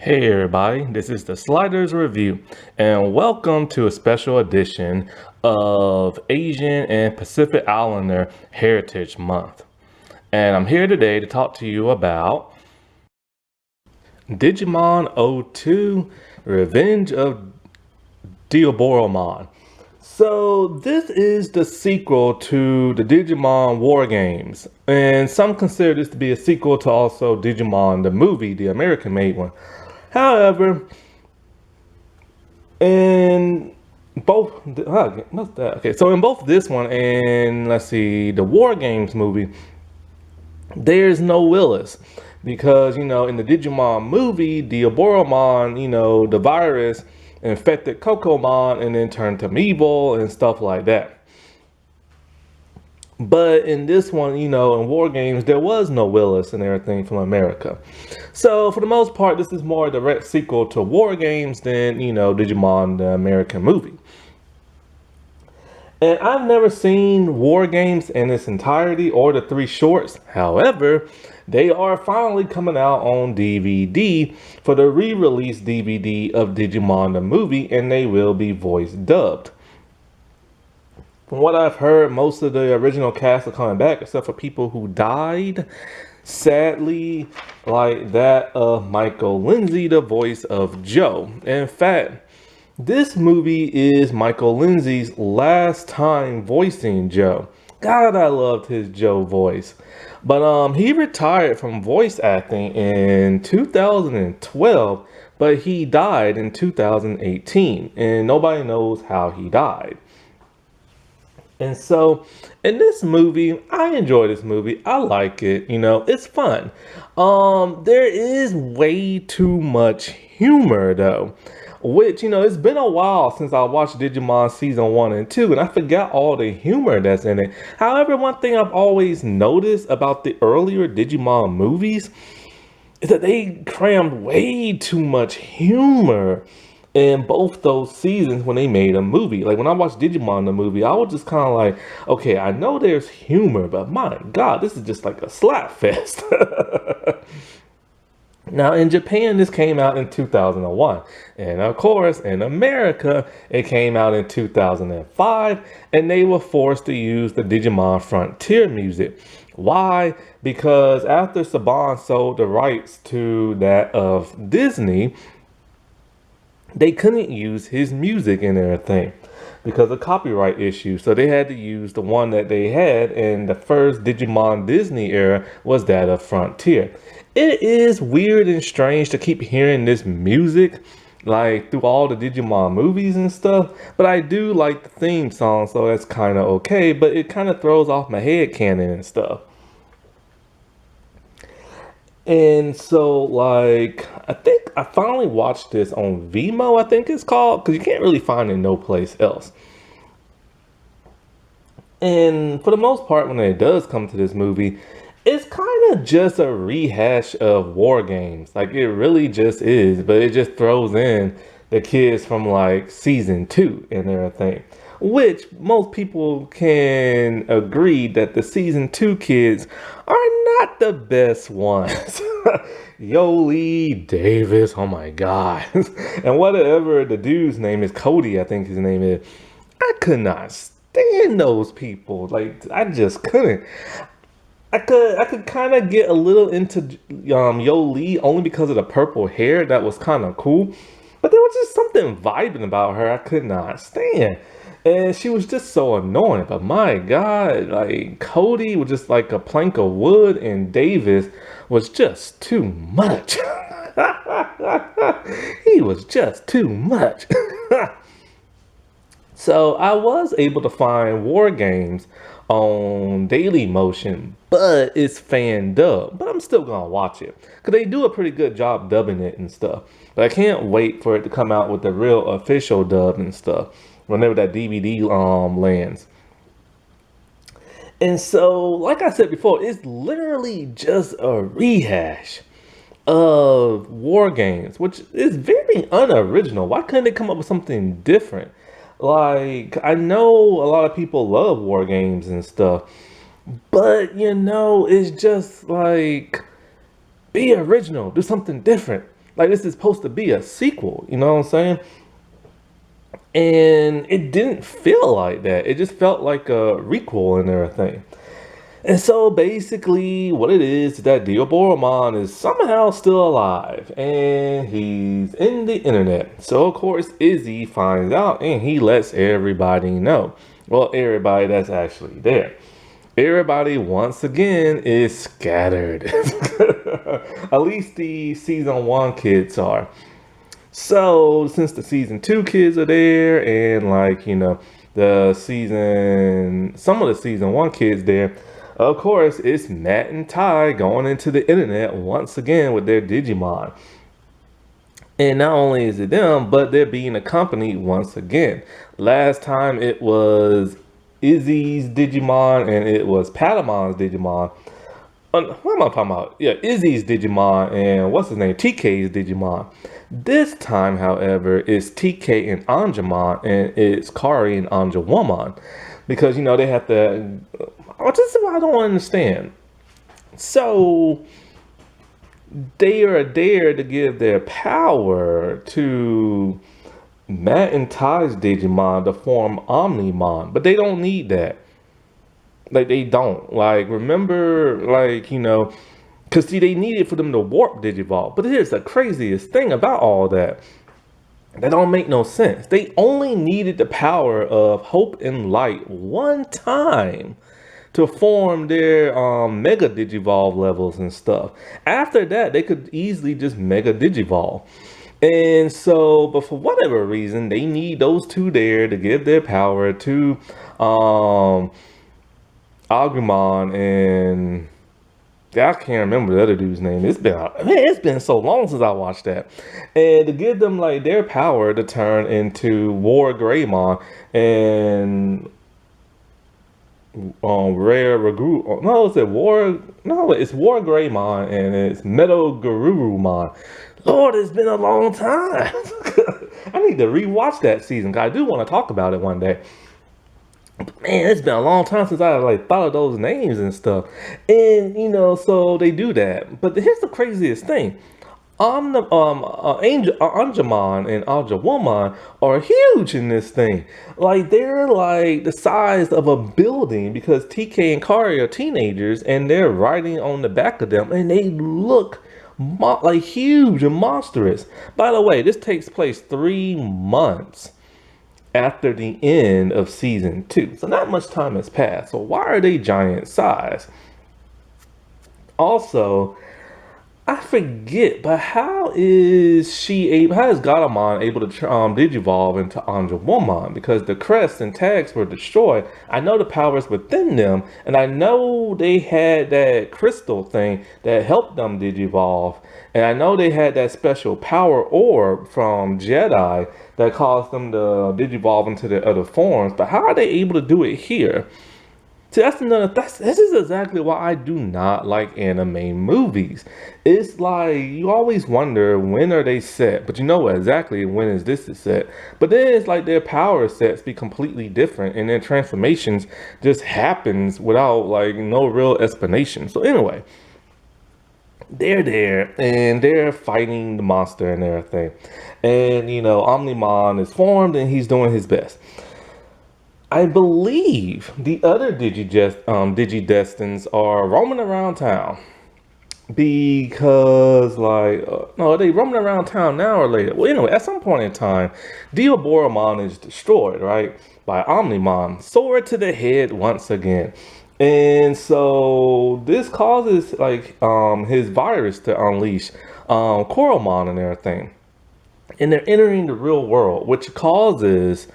Hey everybody, this is the Sliders Review, and welcome to a special edition of Asian and Pacific Islander Heritage Month. And I'm here today to talk to you about Digimon '02 Revenge of Diaboromon. So this is the sequel to the Digimon War Games, and some consider this to be a sequel to also Digimon the movie, the American made one. However, in what's that? Okay, so in both this one and let's see, the War Games movie, there's no Willis because in the Digimon movie, Diaboromon, the virus infected Kokomon and then turned him evil and stuff like that. But in this one, in War Games, there was no Willis and everything from America. So for the most part, this is more a direct sequel to War Games than, Digimon, the American movie. And I've never seen War Games in its entirety or the three shorts. However, they are finally coming out on DVD for the re-release DVD of Digimon the movie, and they will be voice dubbed. From what I've heard, most of the original cast are coming back, except for people who died. Sadly, like that of Michael Lindsay, the voice of Joe. In fact, this movie is Michael Lindsay's last time voicing Joe. God, I loved his Joe voice. But he retired from voice acting in 2012, but he died in 2018, and nobody knows how he died. And so, in this movie, I enjoy this movie. I like it. It's fun. There is way too much humor though, which it's been a while since I watched Digimon season 1 and 2, and I forgot all the humor that's in it. However, one thing I've always noticed about the earlier Digimon movies is that they crammed way too much humor in both those seasons when they made a movie. Like when I watched Digimon the movie, I was just kind of like, okay, I know there's humor, but my God, this is just like a slap fest. Now in Japan, this came out in 2001. And of course, in America, it came out in 2005, and they were forced to use the Digimon Frontier music. Why? Because after Saban sold the rights to that of Disney, they couldn't use his music and everything because of copyright issues. So they had to use the one that they had, and the first Digimon Disney era was that of Frontier. It is weird and strange to keep hearing this music like through all the Digimon movies and stuff, but I do like the theme song, so that's kind of okay, but it kind of throws off my head canon and stuff. And so, like, I think I finally watched this on Vimeo, I think it's called, because you can't really find it no place else. And for the most part, when it does come to this movie, it's kind of just a rehash of War Games. Like, it really just is, but it just throws in the kids from, like, season 2 and everything. Which most people can agree that the season 2 kids are not the best ones. Yoli, Davis, oh my God. And whatever the dude's name is, Cody, I think his name is. I could not stand those people. Like, I just couldn't. I could kind of get a little into Yoli only because of the purple hair. That was kind of cool. But there was just something vibing about her I could not stand. And she was just so annoying. But my God, like Cody was just like a plank of wood, and Davis was just too much. He was just too much. So I was able to find War Games on Daily Motion, but it's fan dub. But I'm still gonna watch it because they do a pretty good job dubbing it and stuff. But I can't wait for it to come out with the real official dub and stuff whenever that DVD lands. And so, like I said before, it's literally just a rehash of War Games, which is very unoriginal. Why couldn't they come up with something different? Like, I know a lot of people love War Games and stuff, but it's just like, be original, do something different. Like this is supposed to be a sequel, you know what I'm saying? And it didn't feel like that. It just felt like a requel and everything. And so basically what it is that Diaboromon is somehow still alive and he's in the internet. So of course Izzy finds out and he lets everybody know. Well, everybody that's actually there. Everybody once again is scattered. At least the season 1 kids are. So since the season 2 kids are there and like, you know, some of the season 1 kids there, of course, it's Matt and Ty going into the internet once again with their Digimon. And not only is it them, but they're being accompanied once again. Last time it was Izzy's Digimon and it was Patamon's Digimon. What am I talking about? Yeah, Izzy's Digimon and what's his name? TK's Digimon. This time, however, it's TK and Anjamon and it's Kari and Anjawomon. Because, you know, they have to... This is what I don't understand. So, they are there to give their power to Matt and Ty's Digimon to form Omnimon. But they don't need that. Like, they don't. Like, remember, like, you know... Because, see, they need it for them to warp Digivolve. But here's the craziest thing about all that. That don't make no sense. They only needed the power of Hope and Light one time to form their Mega Digivolve levels and stuff. After that, they could easily just Mega Digivolve. And so, but for whatever reason, they need those two there to give their power to Agumon and... I can't remember the other dude's name. It's been so long since I watched that. And to give them like their power to turn into War Greymon and Rare Ragu. No, it's War Greymon and it's Metal Garurumon. Lord, it's been a long time. I need to rewatch that season because I do want to talk about it one day. Man, it's been a long time since I like thought of those names and stuff. And you know, so they do that. But here's the craziest thing. Anjamon and Anjawomon are huge in this thing. Like they're like the size of a building because TK and Kari are teenagers and they're riding on the back of them and they look like huge and monstrous. By the way, this takes place 3 months after the end of season 2. So not much time has passed. So why are they giant size? Also, I forget, but how is Gatomon able to digivolve into Anjawomon? Because the crests and tags were destroyed. I know the powers within them, and I know they had that crystal thing that helped them digivolve. And I know they had that special power orb from Jedi that caused them to digivolve into their other forms. But how are they able to do it here? See, this is exactly why I do not like anime movies. It's like, you always wonder, when are they set? But you know exactly when is this set. But then it's like their power sets be completely different and their transformations just happens without like no real explanation. So anyway, they're there and they're fighting the monster and everything. And you know, Omnimon is formed and he's doing his best. I believe the other Digidestins are roaming around town. Because, like, no, are they roaming around town now or later? Well, anyway, at some point in time, Diaboromon is destroyed, right? By Omnimon. Sword to the head once again. And so, this causes, like, his virus to unleash Coromon and everything. And they're entering the real world, which causes...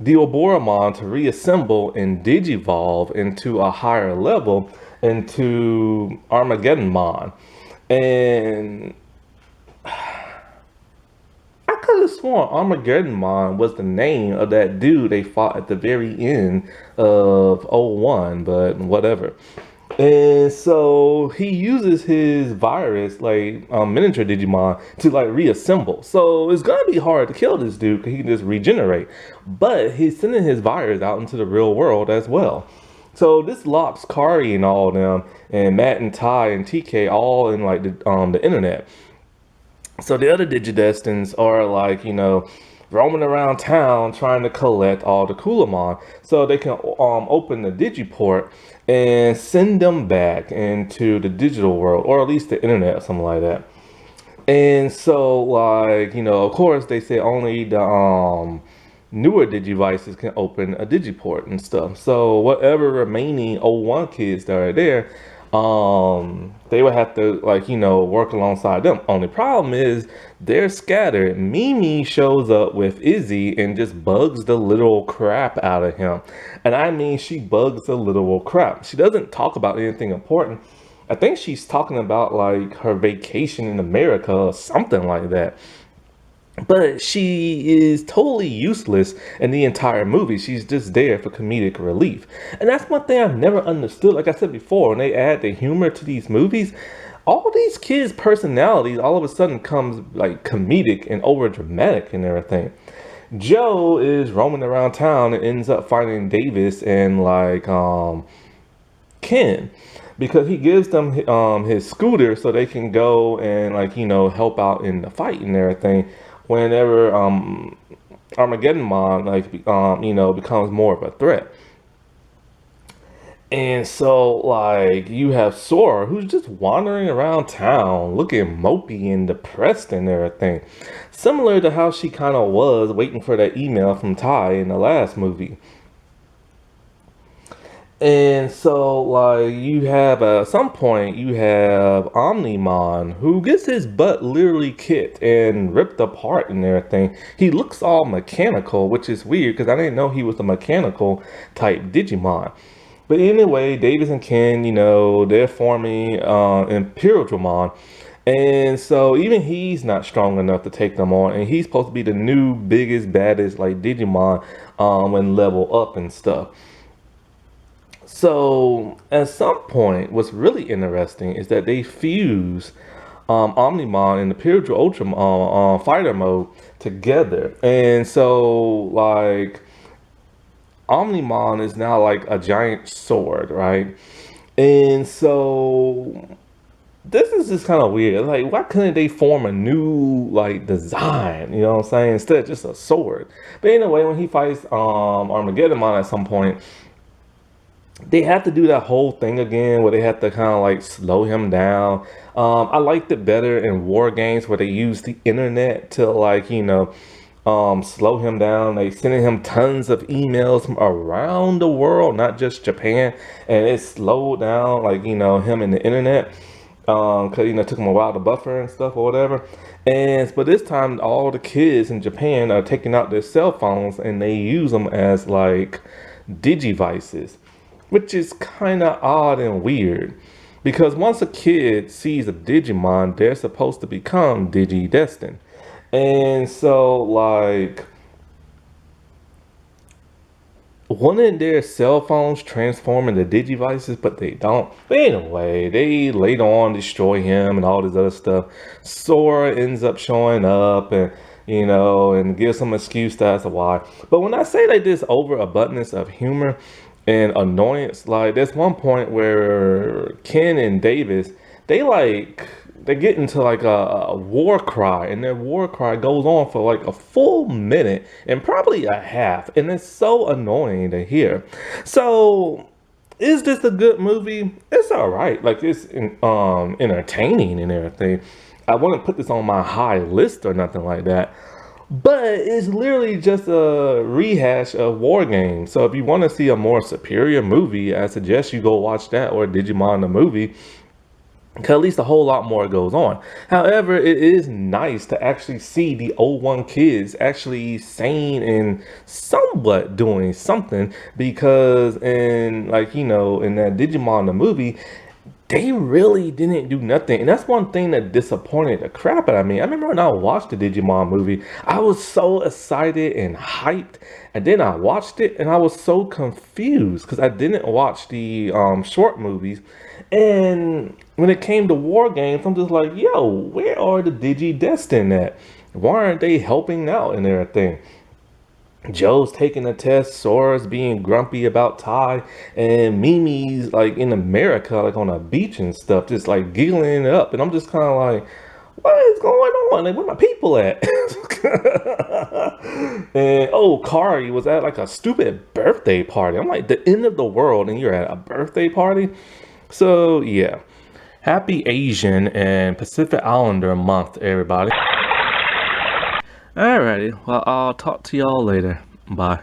Diaboromon to reassemble and digivolve into a higher level into Armageddonmon. And I could have sworn Armageddonmon was the name of that dude they fought at the very end of 01, but whatever. And so he uses his virus, like miniature Digimon, to like reassemble. So it's gonna be hard to kill this dude because he can just regenerate. But he's sending his virus out into the real world as well. So this locks Kari and all them, and Matt and Ty and TK all in like the internet. So the other Digidestins are like, roaming around town trying to collect all the Coolamon so they can open the Digiport and send them back into the digital world, or at least the internet or something like that. And so, like, of course, they say only the newer Digivices can open a Digiport and stuff. So, whatever remaining O1 kids that are there, they would have to, like, work alongside them. Only problem is they're scattered. Mimi shows up with Izzy and just bugs the literal crap out of him. And I mean, she bugs the literal crap. She doesn't talk about anything important. I think she's talking about like her vacation in America or something like that. But she is totally useless in the entire movie. She's just there for comedic relief. And that's one thing I've never understood. Like I said before, when they add the humor to these movies, all these kids' personalities all of a sudden comes like comedic and over dramatic and everything. Joe is roaming around town and ends up finding Davis and like Ken, because he gives them his scooter so they can go and like help out in the fight and everything whenever Armageddon like becomes more of a threat. And so like you have Sora who's just wandering around town looking mopey and depressed and everything, similar to how she kind of was waiting for that email from Ty in the last movie. And so, like, you have at some point, you have Omnimon who gets his butt literally kicked and ripped apart and everything. He looks all mechanical, which is weird because I didn't know he was a mechanical type Digimon. But anyway, Davis and Ken, they're forming Imperial. And so even he's not strong enough to take them on, and he's supposed to be the new biggest, baddest like Digimon when level up and stuff. So at some point, what's really interesting is that they fuse Omnimon and the Pure Ultra fighter mode together. And so like Omnimon is now like a giant sword, right? And so this is just kind of weird. Like, why couldn't they form a new like design? You know what I'm saying? Instead of just a sword. But anyway, when he fights Armageddon at some point, they have to do that whole thing again where they have to kind of like slow him down. I liked it better in war games where they use the internet to like, slow him down. They sending him tons of emails from around the world, not just Japan. And it slowed down like, him and the internet. Cause it took him a while to buffer and stuff or whatever. But this time all the kids in Japan are taking out their cell phones and they use them as like digivices, which is kind of odd and weird because once a kid sees a Digimon, they're supposed to become Digidestined. And so, like, wouldn't their cell phones transform into Digivices, but they don't? But anyway, they later on destroy him and all this other stuff. Sora ends up showing up and gives some excuse as to why. But when I say like this overabundance of humor and annoyance, like there's one point where Ken and Davis, they get into like a war cry, and their war cry goes on for like a full minute and probably a half, and it's so annoying to hear. So is this a good movie? It's all right. Like it's entertaining and everything. I wouldn't put this on my high list or nothing like that. But it's literally just a rehash of War Games. So if you want to see a more superior movie, I suggest you go watch that or Digimon the movie. Because at least a whole lot more goes on. However, it is nice to actually see the O1 kids actually sane and somewhat doing something. Because in that Digimon the movie, they really didn't do nothing. And that's one thing that disappointed the crap out of me. I remember when I watched the Digimon movie, I was so excited and hyped. And then I watched it and I was so confused because I didn't watch the short movies. And when it came to War Games, I'm just like, yo, where are the Digidestined at? Why aren't they helping out and everything? Joe's taking a test, Sora's being grumpy about Ty, and Mimi's like in America, like on a beach and stuff, just like giggling it up. And I'm just kind of like, what is going on? Like, where my people at? And oh, Kari was at like a stupid birthday party. I'm like, the end of the world, and you're at a birthday party? So, yeah. Happy Asian and Pacific Islander month, everybody. Alrighty, well, I'll talk to y'all later. Bye.